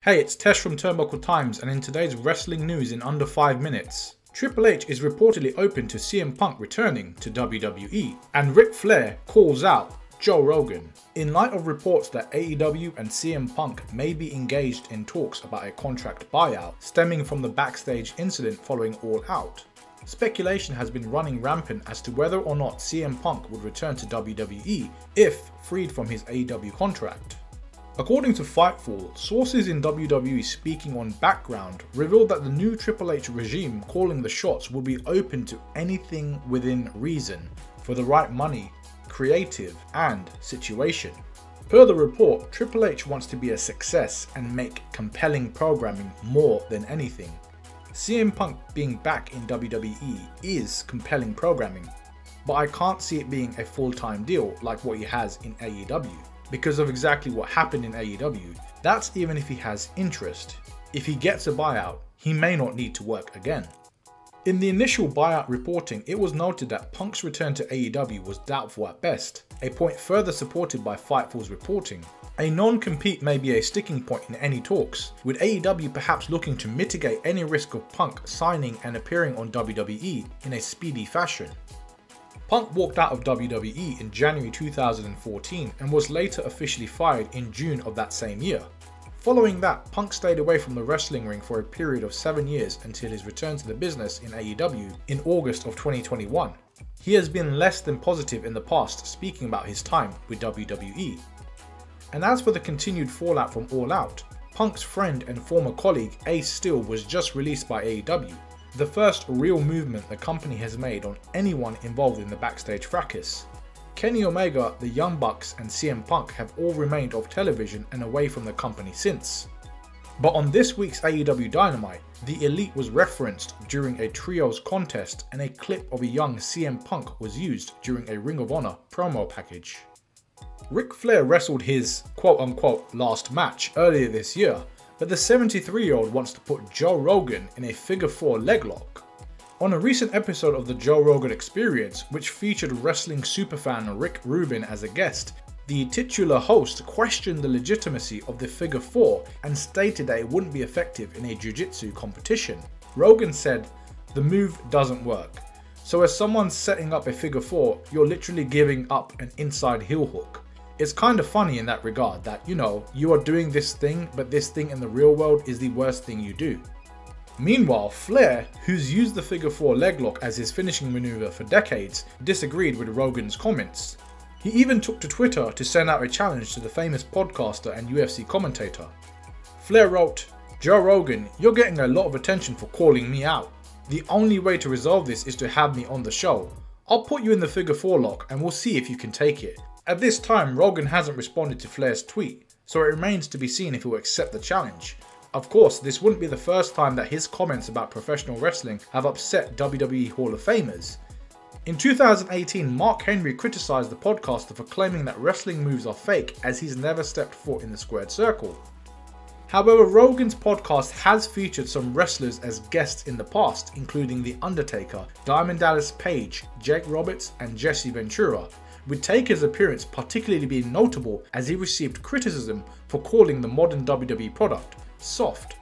Hey, it's Tesh from Turnbuckle Times, and in today's wrestling news in under 5 minutes, Triple H is reportedly open to CM Punk returning to WWE, and Ric Flair calls out Joe Rogan. In light of reports that AEW and CM Punk may be engaged in talks about a contract buyout stemming from the backstage incident following All Out, speculation has been running rampant as to whether or not CM Punk would return to WWE if freed from his AEW contract. According to Fightful, sources in WWE speaking on Background revealed that the new Triple H regime calling the shots will be open to anything within reason for the right money, creative, and situation. Per the report, Triple H wants to be a success and make compelling programming more than anything. CM Punk being back in WWE is compelling programming, but I can't see it being a full-time deal like what he has in AEW. Because of exactly what happened in AEW, that's even if he has interest. If he gets a buyout, he may not need to work again. In the initial buyout reporting, it was noted that Punk's return to AEW was doubtful at best, a point further supported by Fightful's reporting. A non-compete may be a sticking point in any talks, with AEW perhaps looking to mitigate any risk of Punk signing and appearing on WWE in a speedy fashion. Punk walked out of WWE in January 2014 and was later officially fired in June of that same year. Following that, Punk stayed away from the wrestling ring for a period of 7 years until his return to the business in AEW in August of 2021. He has been less than positive in the past speaking about his time with WWE. And as for the continued fallout from All Out, Punk's friend and former colleague Ace Steel was just released by AEW. The first real movement the company has made on anyone involved in the backstage fracas. Kenny Omega, the Young Bucks and CM Punk have all remained off television and away from the company since. But on this week's AEW Dynamite, the Elite was referenced during a trios contest and a clip of a young CM Punk was used during a Ring of Honor promo package. Ric Flair wrestled his quote-unquote last match earlier this year, but the 73-year-old wants to put Joe Rogan in a figure 4 leg lock. On a recent episode of the Joe Rogan Experience, which featured wrestling superfan Rick Rubin as a guest, the titular host questioned the legitimacy of the figure 4 and stated that it wouldn't be effective in a jiu-jitsu competition. Rogan said, "The move doesn't work. So as someone setting up a figure 4, you're literally giving up an inside heel hook. It's kind of funny in that regard that, you are doing this thing, but this thing in the real world is the worst thing you do." Meanwhile, Flair, who's used the figure 4 leg lock as his finishing maneuver for decades, disagreed with Rogan's comments. He even took to Twitter to send out a challenge to the famous podcaster and UFC commentator. Flair wrote, "Joe Rogan, you're getting a lot of attention for calling me out. The only way to resolve this is to have me on the show. I'll put you in the figure 4 lock and we'll see if you can take it." At this time, Rogan hasn't responded to Flair's tweet, so it remains to be seen if he will accept the challenge. Of course, this wouldn't be the first time that his comments about professional wrestling have upset WWE Hall of Famers. In 2018, Mark Henry criticised the podcaster for claiming that wrestling moves are fake as he's never stepped foot in the squared circle. However, Rogan's podcast has featured some wrestlers as guests in the past, including The Undertaker, Diamond Dallas Page, Jake Roberts, and Jesse Ventura, with Taker's appearance particularly being notable as he received criticism for calling the modern WWE product soft.